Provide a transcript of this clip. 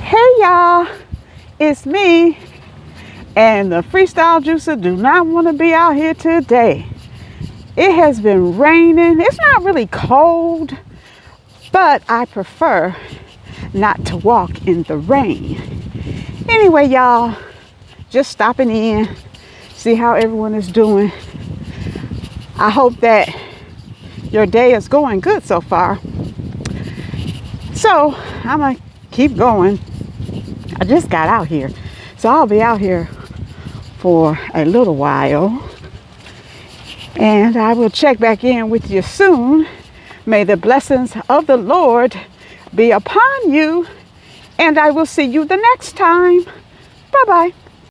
Hey y'all, it's me and the Freestyle Juicer do not want to be out here today. It has been raining. It's not really cold, but I prefer not to walk in the rain. Anyway, y'all, just stopping in, see how everyone is doing. I hope that your day is going good so far. So I'm gonna keep going. I just got out here, so I'll be out here for a little while, and I will check back in with you soon. May the blessings of the Lord be upon you, and I will see you the next time. Bye-bye.